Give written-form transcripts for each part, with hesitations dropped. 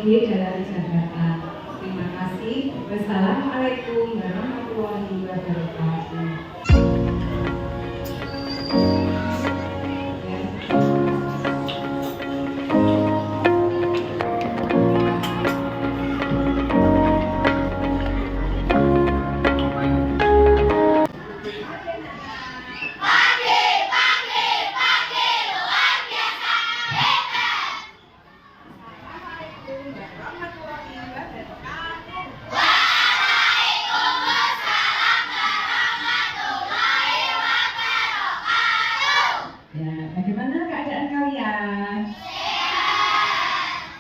dalam Jakarta. Terima kasih. Wassalamualaikum warahmatullahi wabarakatuh. Bagaimana keadaan kalian?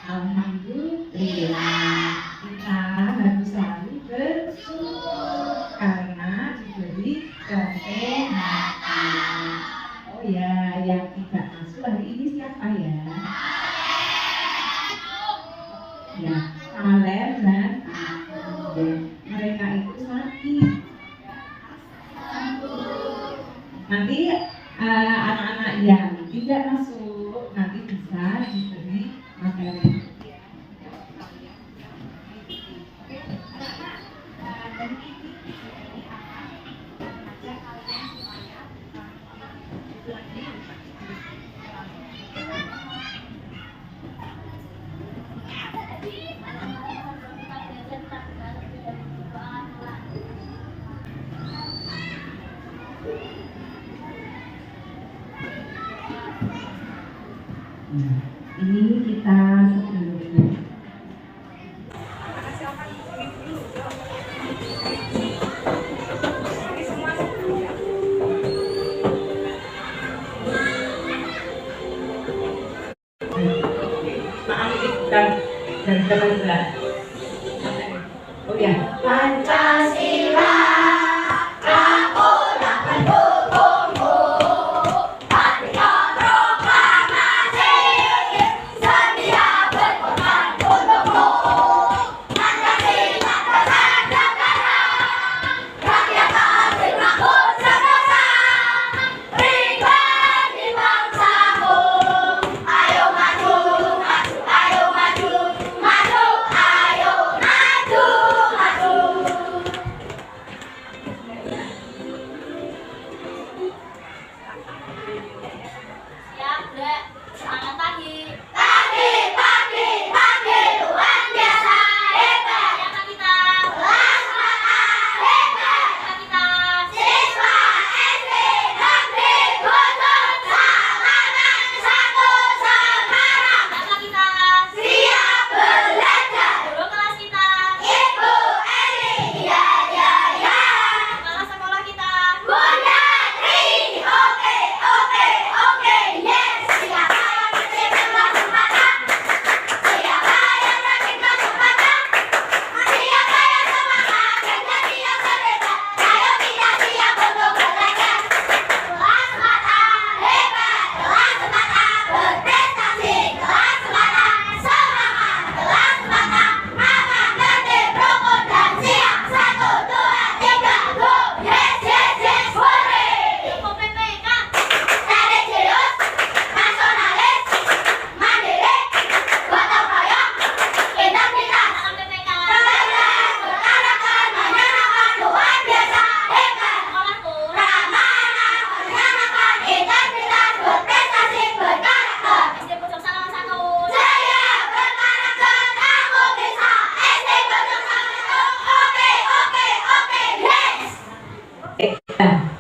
Alhamdulillah, kita harus selalu bersyukur karena diberi kesehatan. Oh ya, yang tidak masuk hari ini siapa ya? Ya, Salem dan ya, mereka itu sakit. Nanti anak-anak yang tidak masuk nanti bisa diberi materi. Ini kita sebelumnya. Dan teman-teman. Oh ya, Pancasila.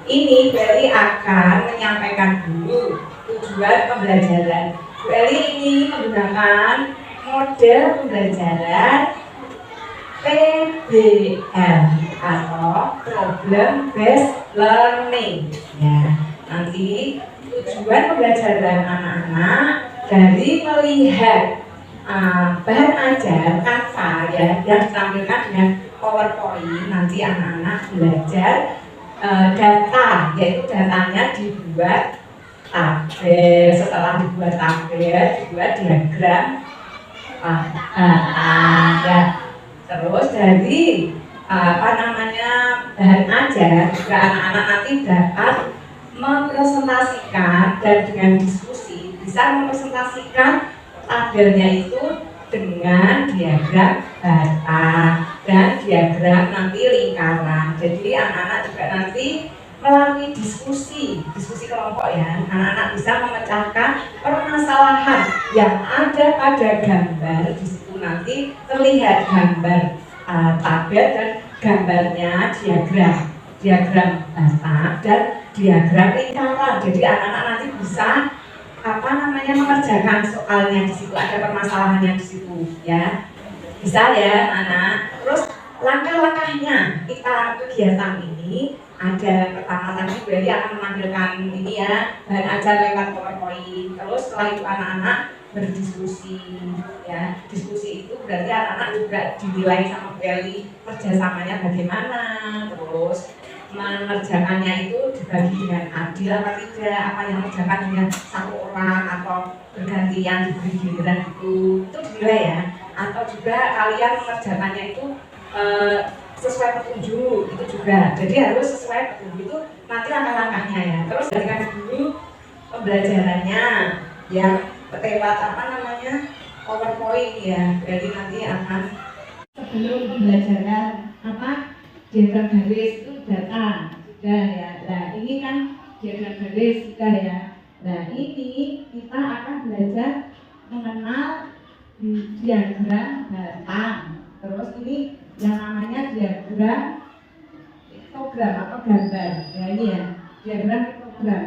Ini Beli akan menyampaikan dulu tujuan pembelajaran. Beli ini menggunakan model pembelajaran PBL atau Problem Based Learning. Ya, nanti tujuan pembelajaran anak-anak dari melihat bahan ajar Canva ya yang ditampilkan dengan PowerPoint. Nanti anak-anak belajar data, yaitu datanya dibuat tabel. Setelah dibuat tabel, dibuat diagram ya. Terus dari bahan ajar juga anak-anak nanti dapat mempresentasikan dan dengan diskusi bisa mempresentasikan tabelnya itu dengan diagram bata dan diagram nanti lingkaran. Jadi anak-anak juga nanti melalui diskusi kelompok ya, anak-anak bisa memecahkan permasalahan yang ada pada gambar. Di situ nanti terlihat gambar tabel dan gambarnya diagram bata dan diagram lingkaran. Jadi anak-anak nanti bisa mengerjakan soalnya di situ, ada permasalahannya di situ ya. Bisa ya anak. Terus langkah-langkahnya kita kegiatan ini ada pertama tadi berarti akan menampilkan ini ya, bahan ajar lewat PowerPoint. Terus setelah itu anak-anak berdiskusi ya. Diskusi itu berarti anak-anak juga dinilai sama Beli kerjasamanya bagaimana. Terus mengerjakannya itu dibagi dengan adil apa tidak, apa yang mengerjakan dengan satu orang atau bergantian diberi giliran itu dinilai ya. Atau juga kalian mengerjakannya itu sesuai petunjuk itu juga. Jadi harus sesuai petunjuk itu nanti langkah-langkahnya ya. Terus jadikan dulu pembelajarannya ya lewat PowerPoint ya. Jadi nanti akan sebelum pembelajaran diagram garis itu data sudah ya. Nah ini kan diagram garis sudah ya. Nah ini kita akan belajar mengenal diagram batang. Terus ini yang namanya diagram piktogram atau gambar. Ya ini ya, diagram piktogram.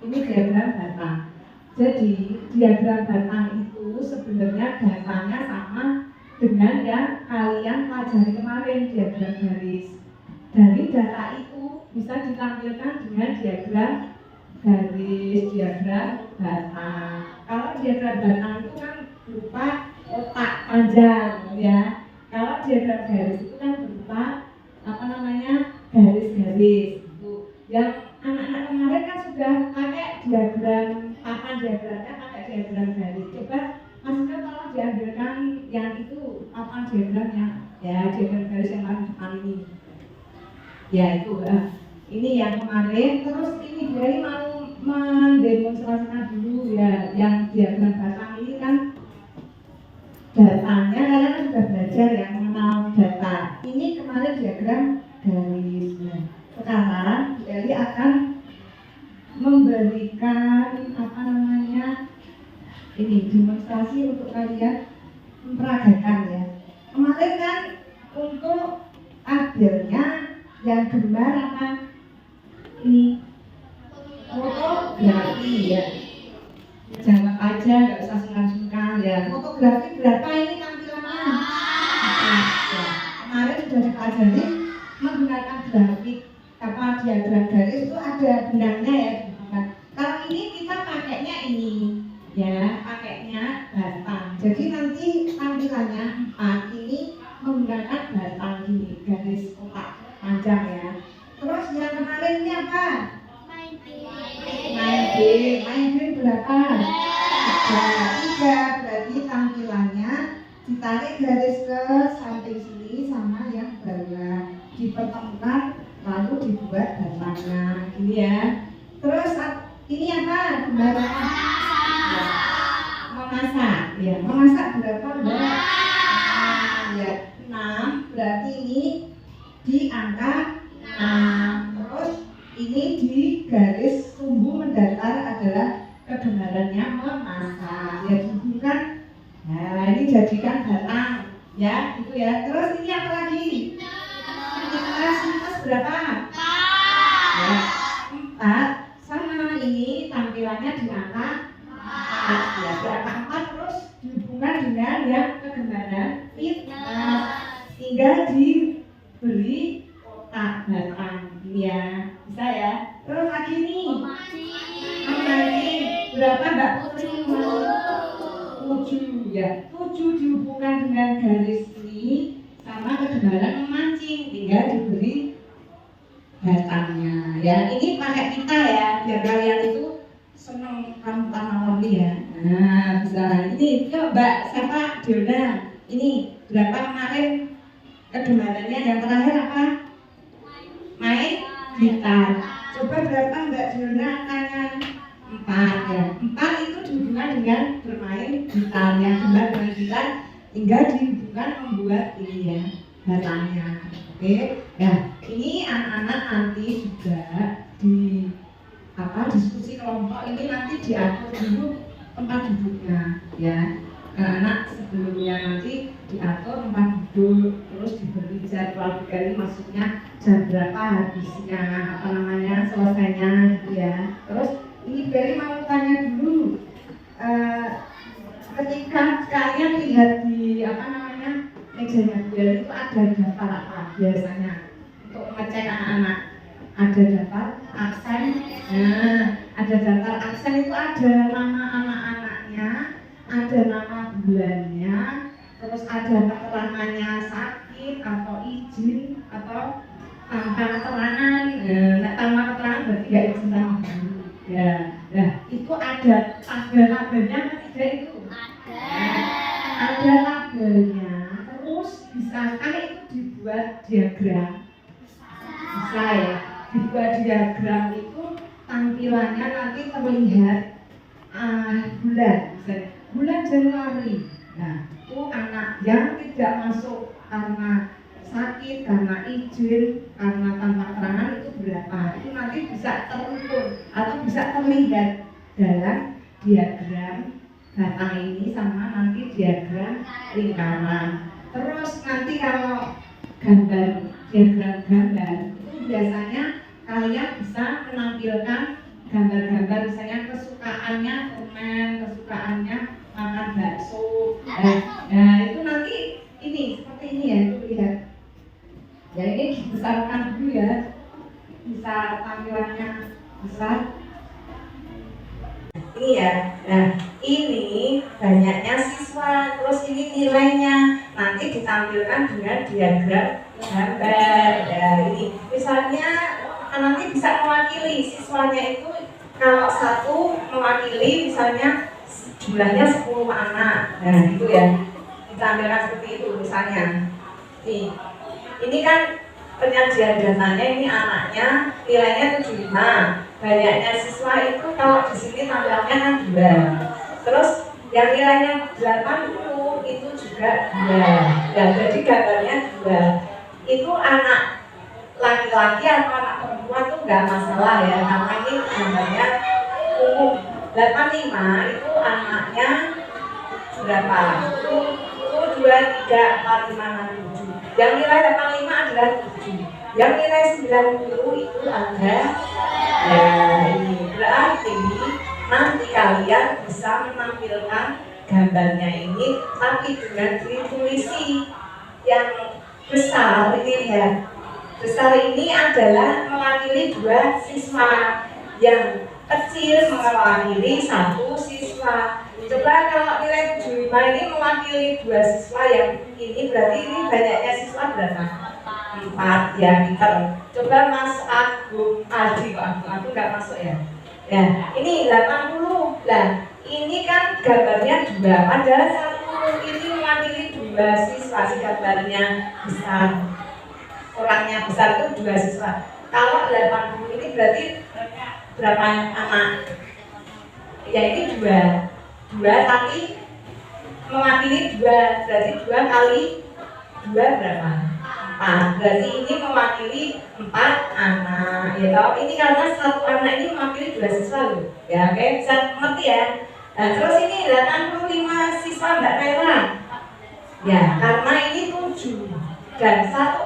Ini diagram batang. Jadi diagram batang itu sebenarnya datanya sama dengan yang kalian pelajari kemarin, diagram garis. Dari data itu bisa ditampilkan dengan diagram garis, diagram batang. Kalau diagram batang itu kan berupa kotak panjang ya. Kalau diagram garis itu kan berupa garis-garis. Yang anak-anak kemarin kan sudah pakai diagram papan, diagramnya pakai diagram garis. Coba maksudnya kalau diambilkan yang itu papan diagramnya ya, diagram garis yang paling depan ini. Ya itu ini yang kemarin. Terus ini dari mau mendemonstrasikan dulu ya yang diagram batang ini kan datanya kalian sudah belajar yang mengenal data. Ini kemarin diagram garis. Nah, sekarang Eli akan memberikan ini demonstrasi untuk kalian memperagakan ya. Kemarin kan untuk tabelnya yang gemar ini fotografi ya. Jawab aja, nggak usah sungkan-sungkan ya. Fotografi berapa ini tampilannya? Ya. Kemarin sudah dipelajari menggunakan grafik diagram garis itu ada benangnya ya. Kalau ini kita pakainya ini ya, pakainya batang. Jadi nanti tampilannya 4 ini menggunakan batang ini, garis kotak panjang ya. Terus yang kemarin ini apa? Main game berapa? 3. Berarti tampilannya ditarik garis ke samping sini sama yang bawah, dipertemukan lalu dibuat batangnya gini ya. Terus ini apa? Gambaran memasak ya. Memasak berapa? Ya 6. Berarti ini di angka 6. Terus ini di garis tumbuh mendatar adalah kebenarannya memasak ya, dihubungkan. Nah ini jadikan batang ya itu ya. Terus ini apa lagi? Minus berapa? Ya 4. Sama ini tampilannya di angka 4 ya, di angka 4. Terus dihubungkan dengan yang kebenaran fitness, tinggal diberi kotak batang ya, bisa ya. Terus lagi nih berapa Mbak Putri? 7 ya. 7 dihubungkan dengan garis ini sama kebenaran memancing, tinggal diberi batangnya ya. Ini pakai kita ya, biar kalian itu seneng tanam lagi ya. Nah bisa ini yuk Mbak siapa? Diona. Ini berapa kemarin kebenarannya? Yang terakhir apa? Main gitar. Coba berapa Mbak Diona angkanya? 4 ya. 4 itu dihubungkan dengan bermain gitar. Yang gemar dengan gitar tinggal dihubungkan membuat ini ya datanya. Oke, nah ini anak-anak nanti juga di diskusi kelompok ini nanti diatur dulu tempat duduknya ya. Anak sebelumnya nanti diatur tempat duduk, terus diberi jadwal kali, maksudnya jam berapa habisnya, selesainya gitu ya. Terus ini Beli mau tanya dulu, ketika kalian lihat di mejanya Beli itu ada daftar apa biasanya untuk mengecek anak-anak? Ada daftar absen. Nah, ada daftar absen itu ada nama anak-anaknya, ada nama bulannya, terus ada keterangannya sakit atau izin atau tanpa keterangan. Nah, tanpa keterangan berarti nggak izin sama guru. Ya, nah itu ada tabel-tabelnya tidak itu? Ada tabelnya. Terus bisakah itu dibuat diagram? Bisa ya. Dibuat diagram itu tampilannya nanti terlihat bulan Januari. Nah, itu anak yang tidak masuk karena sakit, karena izin, karena tanpa keterangan itu berapa? Itu nanti bisa terukur atau bisa terlihat dalam diagram data ini sama nanti diagram lingkaran. Terus nanti kalau diagram gambar itu biasanya kalian bisa menampilkan gambar-gambar, misalnya kesukaannya permen, kesukaannya makan bakso. Nah itu nanti ini seperti ini ya, itu lihat. Ya ini dibesarkan dulu ya, bisa tampilannya besar. Ini ya, nah ini banyaknya siswa, terus ini nilainya nanti ditampilkan dengan diagram gambar. Ya ini misalnya nanti bisa mewakili siswanya itu, kalau satu mewakili misalnya jumlahnya 10 anak, nah gitu ya, ditampilkan seperti itu misalnya. Nih, ini kan penyajian datanya, ini anaknya nilainya 75, banyaknya siswa itu kalau di sini tampilannya kan 2, terus yang nilainya 80 itu juga 2, ya jadi gambarnya 2. Itu anak laki-laki atau anak perempuan itu nggak masalah ya, karena ini gambarnya umum. 85 itu anaknya berapa? 1, 2, 3, 4, 5, 6, 7. Yang nilai 85 adalah 7. Yang nilai 90 itu ada. Ya ini berarti nanti kalian bisa menampilkan gambarnya ini, tapi dengan ditulisi yang besar ini ya. Besar ini adalah mewakili 2 siswa, yang kecil mewakili 1 siswa. Coba kalau nilai 75 ini mewakili 2 siswa, yang ini berarti ini banyaknya siswa berapa? 4 ya, pinter. Coba Mas Agung Aldi, aku nggak masuk ya. Ya, ini 80. Nah, ini kan gambarnya 2, padahal 1 ini mewakili 2 siswa, gambarnya besar. Orangnya besar itu 2 siswa. Kalau 80 ini berarti berapa anak? Ya ini 2 tapi mewakili 2, berarti 2 kali 2 berapa? 4. Berarti ini mewakili 4 anak. Ya tahu ini karena 1 anak ini mewakili 2 siswa loh. Ya oke, bisa mengerti ya. Nah, terus ini 85 siswa Mbak Tera. Ya, karena ini 7 dan 1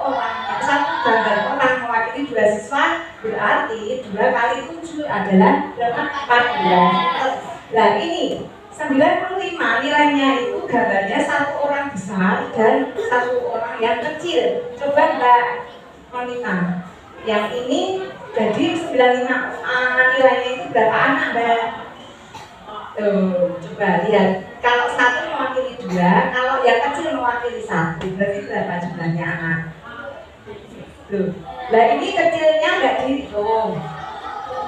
gambar orang mewakili 2 siswa, berarti 2 kali 7 adalah berapa? 14. Nah ini 95 nilainya itu gambarnya 1 orang besar dan 1 orang yang kecil. Coba Mbak Monita, yang ini jadi 95 nilainya itu berapa anak Mbak? Tuh, coba lihat. Kalau 1 mewakili 2, kalau yang kecil mewakili 1, berarti berapa jumlahnya anak? Tuh. Nah ini kecilnya nggak dihitung.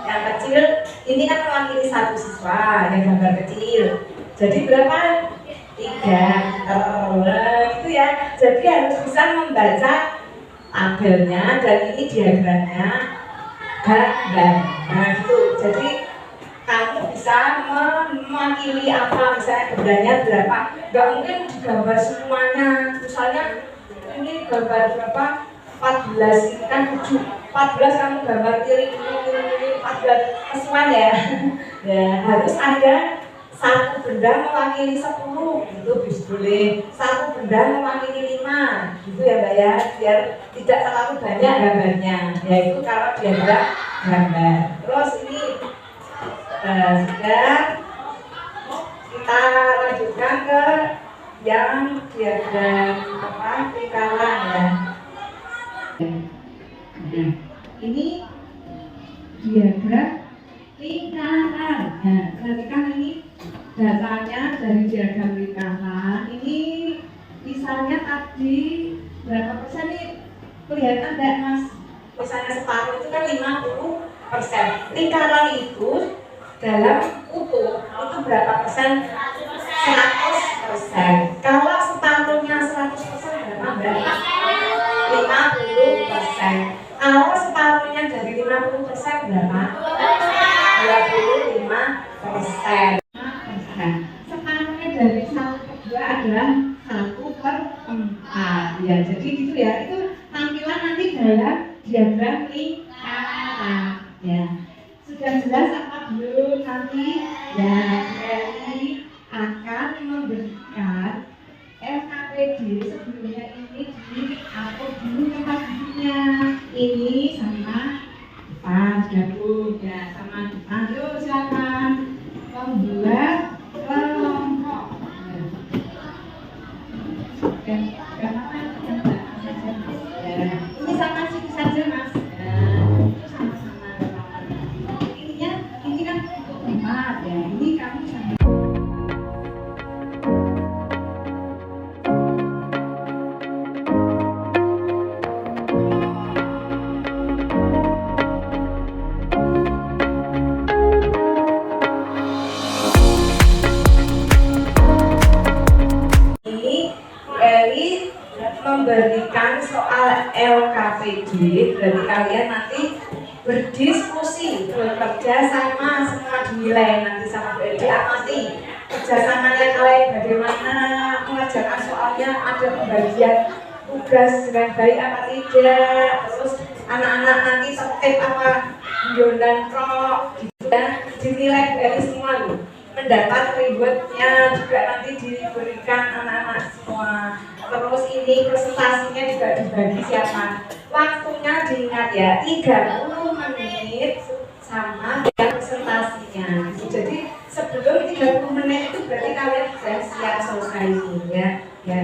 Yang kecil ini kan mewakili 1 siswa, yang gambar kecil. Jadi berapa? 3. Gitu ya. Jadi harus bisa membaca tabelnya dan ini diagramnya gambar. Nah gitu. Jadi kamu bisa bisa mewakili apa, misalnya bendanya berapa. Nggak mungkin digambar semuanya, misalnya ini gambar berapa, 14, ini kan 7, 14 kamu gambar kiri, 14, kesuan ya. Ya, harus ada satu benda mewakili 10, itu bisa boleh. Satu benda mewakili 5, gitu ya Mbak ya, biar tidak terlalu banyak gambarnya. Ya itu kalau diagram gambar. Terus ini sudah, kita lanjutkan ke yang diagram apa, lingkaran ya. Nah, ini diagram lingkaran. Nah, perhatikan ini datanya dari diagram lingkaran. Ini misalnya tadi berapa persen nih? Kelihatan enggak Mas? Misalnya separuh itu kan 50%. Lingkaran itu dalam utuh itu berapa persen? 100%. Kalau separuhnya 100% berapa? 50%. Kalau separuhnya dari 50% berapa? 25%. Separuhnya dari 1/2 adalah 1/4. Ya, jadi gitu ya. Itu tampilan nanti dalam diagram lingkaran. Ya, sudah jelas apa belum nanti? Ya, Eli akan memberikan LKPD sebelumnya ini diatur dulu tempat duduknya. Ini sama depan gabung ya, sama depan. Yuk silakan membuat kelompok. Ini sama situ saja Mas. Itu sama-sama. Ini kan untuk 4 ya. Ini kamu sama. Memberikan soal LKPD, berarti kalian nanti berdiskusi, bekerja sama, semua dinilai nanti sama Bu Edi. Amati kerjasamanya kalian bagaimana mengerjakan soalnya, ada pembagian tugas dengan baik apa tidak, terus anak-anak nanti tertib apa, dan pro gitu ya, dinilai Bu Edi semua loh. Mendapat rewardnya juga nanti diberikan anak-anak semua. Terus ini presentasinya juga dibagi siapa. Waktunya diingat ya, 30 menit sama dengan presentasinya. Jadi sebelum 30 menit itu berarti kalian sudah siap selesai ini ya. Ya.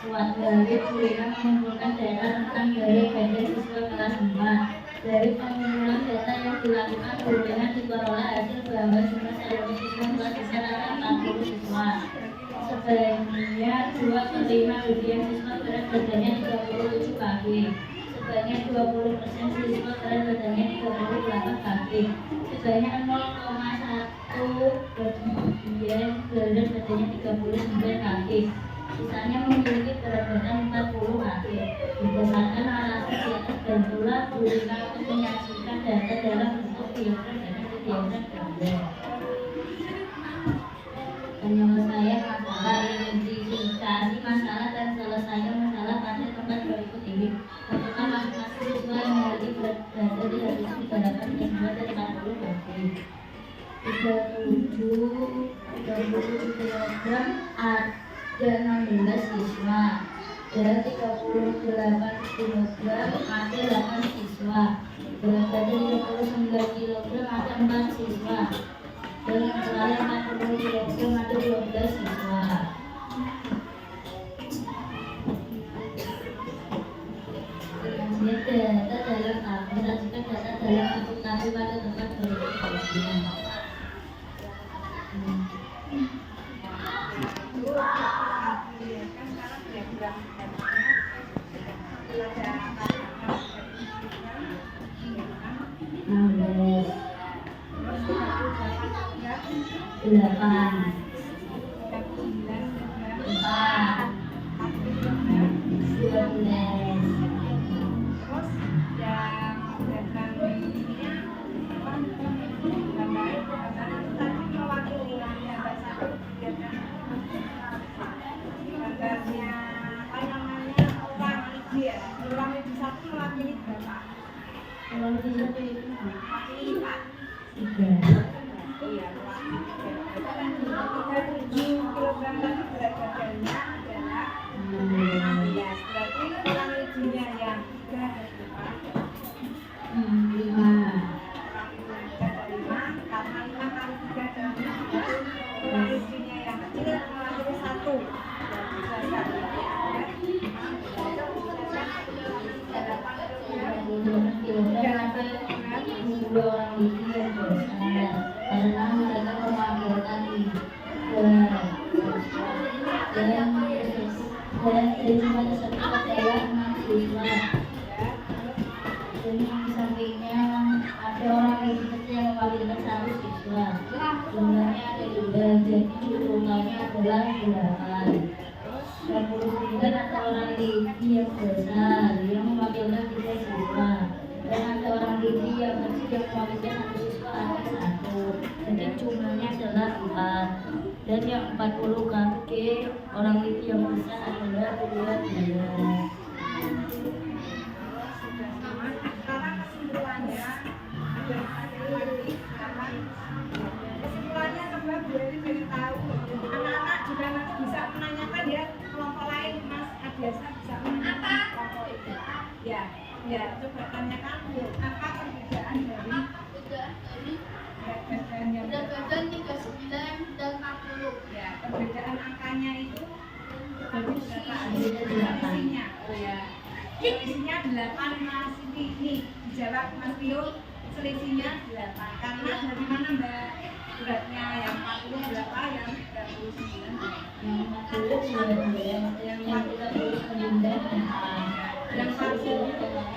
Suatu hari Kulina mengumpulkan data tentang dari banding siswa kelas 4. Dari pengumpulan data yang dilakukan, Kulina diperoleh hasil bahwa jumlah seluruh siswa kelas besar adalah 40 siswa. Sebanyak 2/5 bagian siswa berat badannya 37 kg. Sebanyak 20% siswa berat badannya 38 kg. Sebanyak 0,1 bagian berat badannya 39 kg. Sisanya memiliki berat badan 40 kg. digunakan untuk menyaksikan data dalam bentuk diagram dan diagram gambar. Penyelesaian masalah identifikasi masalah dan selesaikan masalah pada tempat berikut ini. Tentukan masing-masing siswa yang memiliki berat badan di atas 38 dan 2 dari 40 bagi 30 kilogram ada 16 siswa. Berat 38 kilogram ada 8 siswa. Berat badan 39 kilogram ada 4 siswa. Dan yang terakhir 40 kilogram ada 12 siswa. Kemudian data dalam aplikasikan data dalam aplikasi pada tempat berikutnya. Delapan, empat, 12. Kalau lebih satu itu tiga. Kilogram tadi berat badannya adalah 16. Berarti kurang lebihnya yang 3 ada berapa? 5. Karena 5 kali 3 adalah 15. Kurang lebihnya yang kecil mengambil 1. Dua orang ini yang besar karena mereka memanggilkan dan siswa tersebut adalah 6 siswa. Dan di sampingnya ada orang yang kecil yang memanggilkan 1 siswa. Jumlahnya ada 2, jadi jumlahnya adalah 8. 29 ada orang Lidi yang besar yang memanggilkan 3 siswa. Dan ada orang Lidi yang kecil yang memanggilkan 1 siswa ada 1. Jadi jumlahnya adalah 4. Dan yang 40 kaki orang Lidi yang besar adalah 12. Sekarang kesimpulannya coba Bu Eri beritahu anak-anak juga nanti bisa menanyakan ya kelompok lain, Mas Adiasa bisa menanyakan kelompok itu. Ya, coba tanyakan Bu, apa perbedaan dari berat badan yang berat badan 39 dan 40. ya, perbedaan angkanya itu berapa? Selisihnya. Oh ya. Selisihnya 8 Mas ini dijawab Mas Pio, selisihnya 8. Karena dari mana Mbak? Beratnya yang 40 berapa, yang 39? Yang 40 yang 39 Yang 40 terus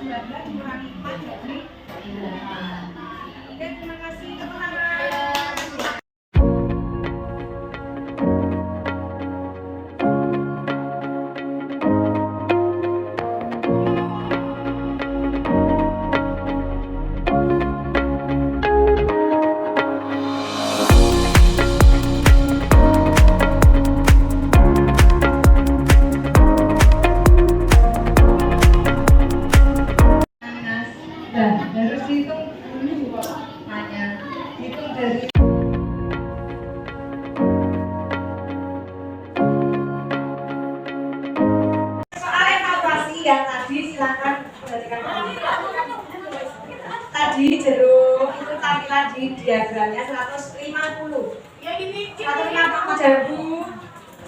12 kurangi 4 jadi 8. Oke, terima kasih teman-teman. Nah, harus dihitung dulu kok nanya. Hitung dari soal evaluasi yang tadi silakan perhatikan. Tadi jeruk itu tampilan di diagramnya 150. Ya ini 150 jabu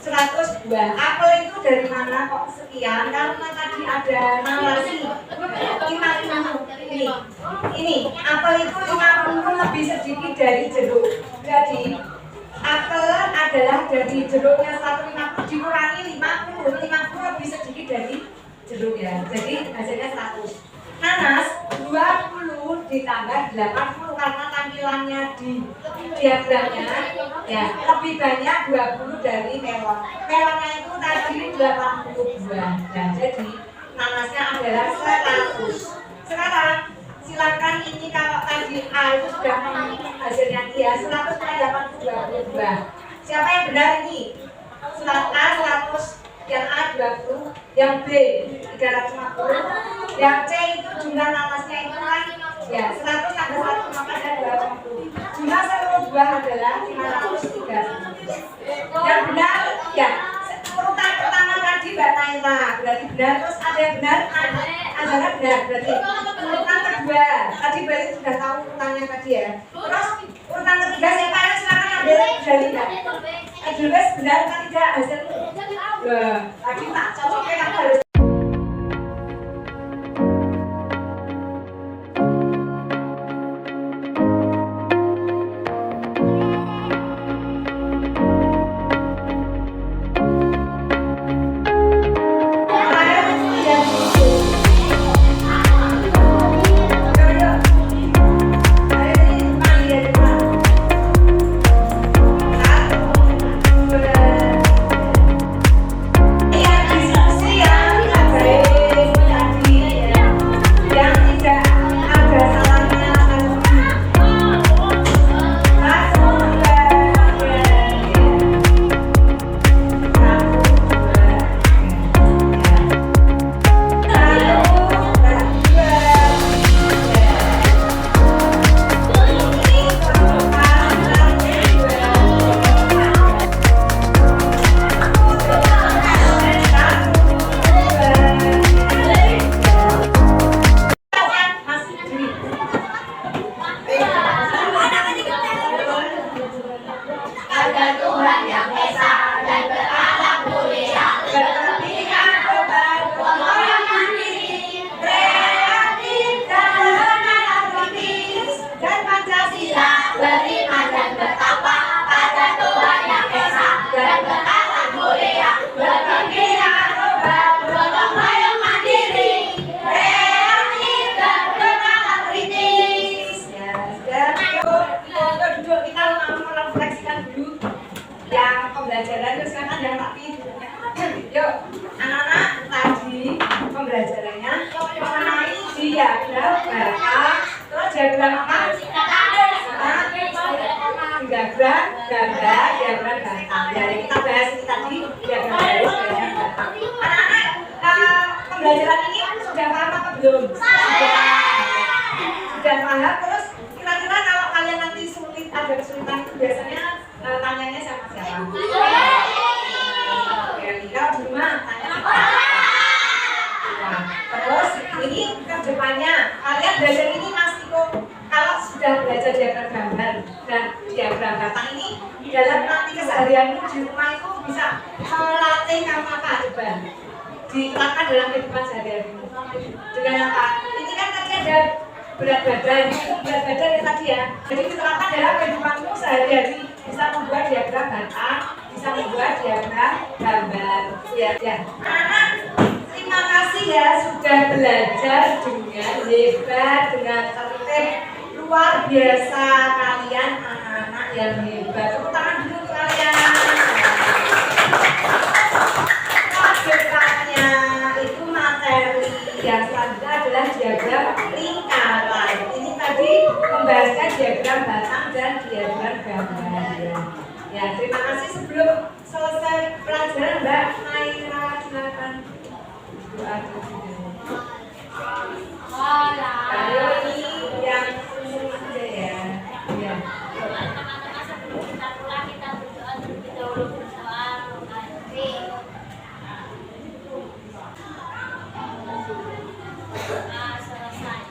102. Apel itu dari mana kok sekian? Karena tadi ada narasi 50. Ini apel itu 50 lebih sedikit dari jeruk. Jadi apel adalah dari jeruknya 150 dikurangi 50 lebih sedikit dari jeruk ya. Jadi hasilnya 100. Nanas 20 ditambah 80 karena tampilannya di diagramnya ya lebih banyak 20 dari melon. Melonnya itu tadi 80 buah. Nah, jadi nanasnya adalah 100. Sekarang silakan ini kalau tadi A itu sudah memenuhi hasilnya dia 100 buah. Siapa yang benar ini? Surat A 100, yang A 20, yang B 350, yang C itu jumlah nanasnya itu kan ya 100 tambah 1 maka ada 250. Jumlah seluruh buah adalah 530. Yang benar ya urutan pertama tadi Mbak Naila berarti benar, terus ada yang benar, ada benar berarti urutan kedua tadi berarti sudah tahu urutannya tadi ya. Terus urutan ketiga siapa yang silakan ambil dari Mbak. Jules benar kan tidak hasilnya? Wah, tadi tak cocoknya kamu harus pembelajaran terus kan yang tak tidur. Yuk, anak-anak tadi pembelajarannya mengenai diagram batak, terus diagram apa? Diagram gambar, diagram batak. Jadi kita bahas ini tadi diagram garis, diagram batak. Anak-anak pembelajaran ini sudah paham apa belum? Sudah paham. Terus kira-kira kalau kalian nanti sulit ada kesulitan itu biasanya tanyanya sama siapa? Kalau di rumah tanya siapa? Terus ini ke depannya kalian belajar ini Mas Tiko. Kalau sudah belajar diagram gambar dan diagram batak ini dalam nanti keseharian di rumah itu bisa melatih kamu apa coba? Diterapkan dalam kehidupan sehari-hari dengan apa? Ini kan tadi ada berat badan ya tadi ya. Jadi diterapkan dalam kehidupanmu sehari-hari. Bisa membuat diagram batak, bisa membuat diagram gambar. Ya. Anak, terima kasih ya sudah belajar dengan hebat, dengan tertib, luar biasa kalian anak-anak yang hebat. Tepuk tangan dulu untuk kalian. Selanjutnya itu materi yang selanjutnya adalah diagram lingkaran. Ini tadi membahasnya diagram batang dan diagram gambar. Ya, terima kasih. Sebelum selesai pelajaran Mbak Naira silakan doa dulu. Ayo ini yang umum aja ya. Ya. Teman-teman sebelum kita pulang kita berdoa terlebih dahulu berdoa. Selesai.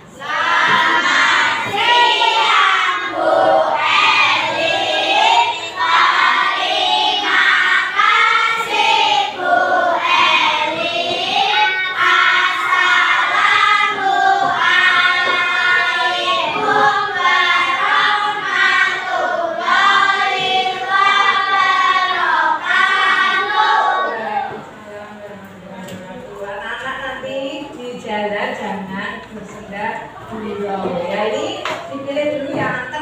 Jangan bersenda di bawah. Ya ini dipilih dulu yang